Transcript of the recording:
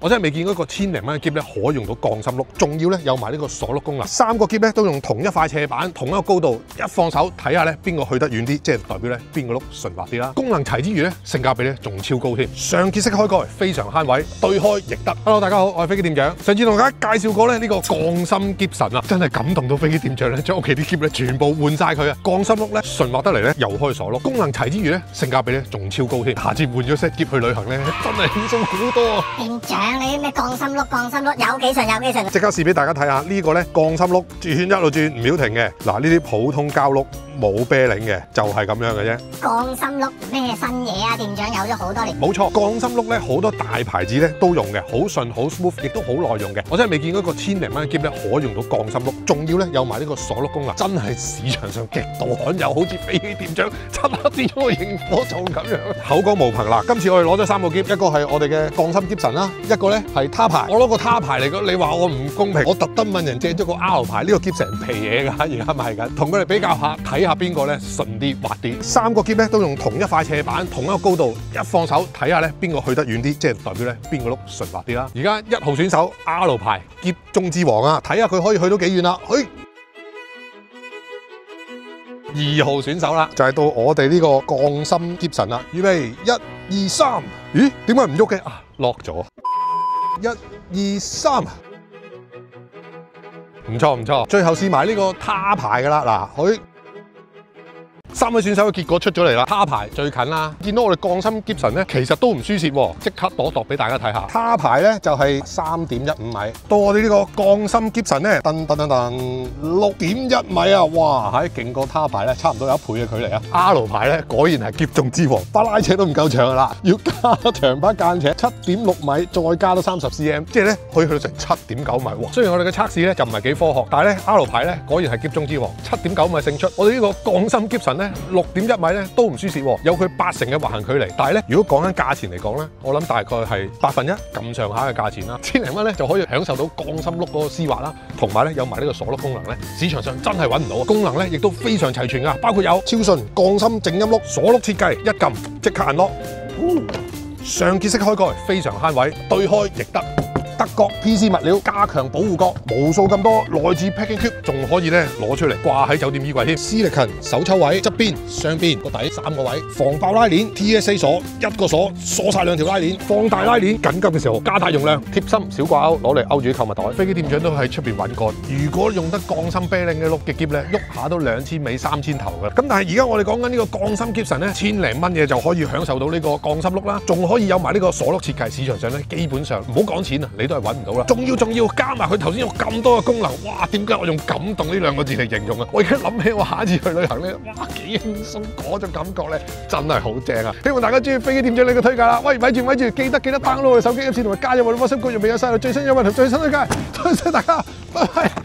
我真係未見過一個1000零蚊嘅篋咧可以用到鋼芯碌，仲要咧有埋呢個鎖碌功能。3個篋咧都用同一塊斜板，同一個高度，一放手睇下咧邊個去得遠啲，即係代表咧邊個碌順滑啲啦。功能齊之餘咧，性價比咧仲超高添。上結式開蓋，非常慳位，對開亦得。Hello， 大家好，我係飛機店長。上次同大家介紹過咧呢個鋼芯篋神啊，真係感動到飛機店長咧，將屋企啲篋咧全部換晒佢啊！鋼芯碌咧順滑得嚟咧，又可以鎖碌，功能齊之餘咧，性價比咧仲超高添。下次換咗 set 篋去旅行咧，真係輕鬆好多啊！店長，你啲咩鋼芯碌有幾順有幾順？即刻試俾大家睇下呢個咧鋼芯碌轉一路轉唔秒停嘅。嗱，呢啲普通膠碌冇啤領嘅，就係咁樣嘅啫。鋼芯碌咩新嘢啊？店長有咗好多年。冇錯，鋼芯碌咧好多大牌子咧都用嘅，好順好 smooth， 亦都好耐用嘅。我真係未見過一個1000零蚊嘅篋咧可以用到鋼芯碌，仲要咧有埋呢個鎖碌功能，真係市場上極度罕有，好似飛機店長漆黑變咗個螢火蟲咁樣。口講無憑啦，今次我哋攞咗3個篋，一個係我哋嘅鋼芯篋神啦，一個咧係他牌。我攞個他牌嚟講，你話我唔公平，我特登問人借咗個 R 牌，呢個篋成皮嘢㗎，而家賣緊，同佢哋比較下，睇下邊個咧順啲滑啲。3個篋咧都用同一塊斜板，同一個高度，一放手睇下咧邊個去得遠啲，即係代表咧邊個碌順滑啲啦。而家1號選手 R 牌篋中之王啊，睇下佢可以去到幾遠啦，去。2號選手啦，就係到我哋呢個鋼芯篋神啦，預備1、2、3，咦？點解唔喐嘅？啊，lock咗。1、2、3，唔錯唔錯，最後試埋呢個他牌噶啦，嗱，去。3位選手嘅結果出咗嚟啦，他牌最近啦，見到我哋鋼芯篋神咧，其實都唔輸蝕喎，即刻度俾大家睇下。他牌咧就係3.15米，到我哋呢個鋼芯篋神咧，6.1米啊，哇，係勁過他牌咧，差唔多有1倍嘅距離啊。R 牌咧果然係篋中之王，把拉扯都唔夠長噶啦，要加長把間尺7.6米，再加多30 cm， 即係咧可以去到成7.9米喎。雖然我哋嘅測試咧就唔係幾科學，但係咧 R 牌咧果然係篋中之王，7.9米勝出。我哋呢個鋼芯篋神咧，6.1米咧都唔輸蝕，有佢80%嘅滑行距離。但係咧，如果講緊價錢嚟講咧，我諗大概係1/8咁上下嘅價錢啦。1000零蚊咧就可以享受到鋼芯碌嗰個絲滑啦，同埋咧有埋呢個鎖碌功能咧，市場上真係揾唔到。功能咧亦都非常齊全噶，包括有超順鋼芯靜音碌、鎖碌設計，一撳即刻按 lock，上結式開蓋，非常慳位，對開亦得。德國 PC 物料加強保護角，無數咁多來自 Packing Cube， 仲可以咧攞出嚟掛喺酒店衣櫃添。Silicon 手抽位側邊、上邊個底3個位，防爆拉鏈 TSA 鎖1個鎖鎖晒2條拉鏈，放大拉鏈緊急嘅時候加大容量，貼心小掛鈎攞嚟勾住購物袋。飛機店長都喺出邊揾過，如果用得鋼芯啤領嘅碌嘅篋咧，喐下都2000尾3000頭㗎。咁但係而家我哋講緊呢個鋼芯篋神咧，1000零蚊嘢就可以享受到呢個鋼芯碌啦，仲可以有埋呢個鎖碌設計。市場上咧基本上唔好講錢啊，你都係揾唔到啦。仲要加埋佢頭先有咁多嘅功能，哇！點解我用感動呢2個字嚟形容啊？我而家諗起我下一次去旅行咧，哇！幾輕鬆嗰種感覺咧，真係好正啊！希望大家中意飛機店長呢個推介啦。喂，咪住，記得 download 我哋手機 Apps 同埋加入我哋 WhatsApp 群，入面有晒最新優惠同最新推介。多謝大家，拜拜。